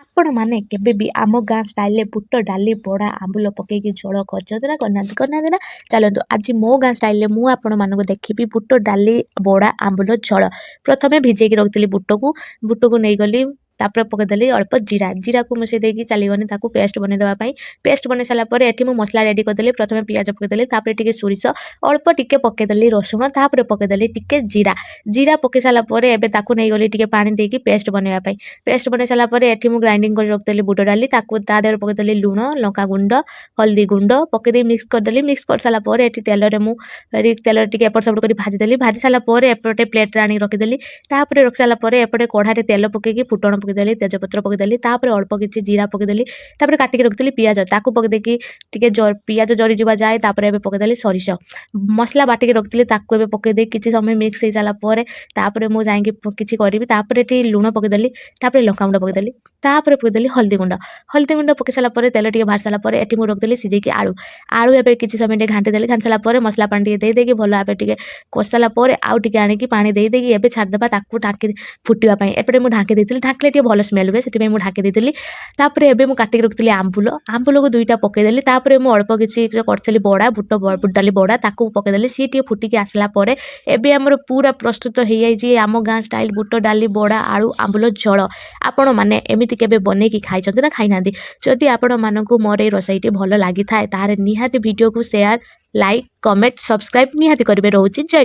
ଆପଣମାନେ କେବେ ବି ଆମ ଗାଁ ଷ୍ଟାଇଲରେ ବୁଟ ଡାଲି ବଡ଼ା ଆମ୍ବୁଲ ପକେଇକି ଝୋଳ କରିଛନ୍ତି ନା କରିନାହାନ୍ତି ନା? ଚାଲନ୍ତୁ ଆଜି ମୋ ଗାଁ ଷ୍ଟାଇଲରେ ମୁଁ ଆପଣମାନଙ୍କୁ ଦେଖିବି ବୁଟ ଡାଲି ବଡ଼ା ଆମ୍ବୁଲ ଝୋଳ। ପ୍ରଥମେ ଭିଜେଇକି ରଖିଥିଲି ବୁଟକୁ ନେଇଗଲି, ତାପରେ ପକେଇଦେଲି ଅଳ୍ପ ଜିରାକୁ ମିଶାଇ ଦେଇକି ଚାଲିଗଲି ତାକୁ ପେଷ୍ଟ ବନେଇଦେବା ପାଇଁ। ପେଷ୍ଟ ବନେଇ ସାରିଲା ପରେ ଏଠି ମୁଁ ମସଲା ରେଡ଼ି କରିଦେଲି। ପ୍ରଥମେ ପିଆଜ ପକେଇଦେଲି, ତାପରେ ଟିକେ ସୋରିଷ ଅଳ୍ପ ଟିକେ ପକେଇଦେଲି, ରସୁଣ, ତାପରେ ପକେଇଦେଲି ଟିକେ ଜିରା ପକେଇ ସାରିଲା ପରେ ଏବେ ତାକୁ ନେଇଗଲି ଟିକେ ପାଣି ଦେଇକି ପେଷ୍ଟ ବନେଇବା ପାଇଁ। ପେଷ୍ଟ ବନେଇ ସାରିଲା ପରେ ଏଠି ମୁଁ ଗ୍ରାଇଣ୍ଡିଙ୍ଗ କରି ରଖିଦେଲି ବୁଟ ଡାଲି, ତାକୁ ତା ଦେହରେ ପକେଇଦେଲି ଲୁଣ, ଲଙ୍କା ଗୁଣ୍ଡ, ହଳଦୀ ଗୁଣ୍ଡ ପକେଇ ମିକ୍ସ କରିଦେଲି। ମିକ୍ସ କରିସାରିଲା ପରେ ଏଠି ତେଲରେ ଟିକେ ଏପଟ ସେପଟ କରି ଭାଜିଦେଲି। ଭାଜି ସାରିଲା ପରେ ଏପଟେ ପ୍ଲେଟ୍ରେ ଆଣିକି ରଖିଦେଲି। ତାପରେ ରଖି ସାରିଲା ପରେ ଏପଟେ କଢ଼ାରେ ତେଲ ପକେଇକି ଫୁଟଣ ପକେଇଦେଲି, ତେଜପତ୍ର ପକେଇଦେଲି, ତାପରେ ଅଳ୍ପ କିଛି ଜିରା ପକେଇଦେଲି, ତାପରେ କାଟିକି ରଖିଥିଲି ପିଆଜ, ତାକୁ ପକେଇ ଦେଇକି ଟିକେ ପିଆଜ ଜରିଯିବା ଯାଏ ତାପରେ ଏବେ ପକେଇଦେଲି ସୋରିଷ ମସଲା ବାଟିକି ରଖିଥିଲି, ତାକୁ ଏବେ ପକେଇ ଦେଇକି କିଛି ସମୟ ମିକ୍ସ ହେଇସାରିଲା ପରେ ତାପରେ ମୁଁ ଯାଇକି କିଛି କରିବି। ତାପରେ ଏଠି ଲୁଣ ପକେଇଦେଲି, ତାପରେ ଲଙ୍କାଗୁଣ୍ଡ ପକେଇଦେଲି, ତାପରେ ପକେଇଦେଲି ହଳଦୀ ଗୁଣ୍ଡ ପକେଇ ସାରିଲା ପରେ ତେଲ ଟିକେ ବାହାରି ସାରିଲା ପରେ ଏଠି ମୁଁ ରଖିଦେଲି ସିଝେଇକି ଆଳୁ ଏବେ କିଛି ସମୟ ଟିକେ ଘାଣ୍ଟି ଦେଲି। ଘାଣ୍ଟି ସାରିଲା ପରେ ମସଲା ପାଣି ଟିକେ ଦେଇକି ଭଲ ଭାବେ ଟିକେ କଷି ସାରିଲା ପରେ ଆଉ ଟିକେ ଆଣିକି ପାଣି ଦେଇକି ଏବେ ଛାଡ଼ିଦେବା ତାକୁ ଢାଙ୍କି ଫୁଟିବା ପାଇଁ। ଏପଟେ ମୁଁ ଢାଙ୍କି ଦେଇଥିଲି, ଢାଙ୍କିଲେ ଟିକେ ଭଲ ସ୍ମେଲ୍ ହୁଏ, ସେଥିପାଇଁ ମୁଁ ଢାଙ୍କି ଦେଇଥିଲି। ତାପରେ ଏବେ ମୁଁ କାଟିକି ରଖିଥିଲି ଆମ୍ବୁଲକୁ ଦୁଇଟା ପକେଇଦେଲି। ତାପରେ ମୁଁ ଅଳ୍ପ କିଛି କରିଥିଲି ବୁଟ ଡାଲି ବଡ଼ା, ତାକୁ ପକେଇଦେଲି। ସିଏ ଟିକେ ଫୁଟିକି ଆସିଲା ପରେ ଏବେ ଆମର ପୁରା ପ୍ରସ୍ତୁତ ହେଇଯାଇଛି ଆମ ଗାଁ ଷ୍ଟାଇଲ ବୁଟ ଡାଲି ବଡ଼ା ଆଳୁ ଆମ୍ବୁଲ ଝୋଳ। ଆପଣମାନେ ଏମିତି କେବେ ବନେଇକି ଖାଇଛନ୍ତି ନା ଖାଇନାହାନ୍ତି? ଯଦି ଆପଣମାନଙ୍କୁ ମୋର ଏଇ ରୋଷେଇଟି ଭଲ ଲାଗିଥାଏ ତାହେଲେ ନିହାତି ଭିଡ଼ିଓକୁ ସେୟାର, ଲାଇକ୍, କମେଣ୍ଟ, ସବସ୍କ୍ରାଇବ୍ ନିହାତି କରିବେ। ରହୁଛି। ଜୟ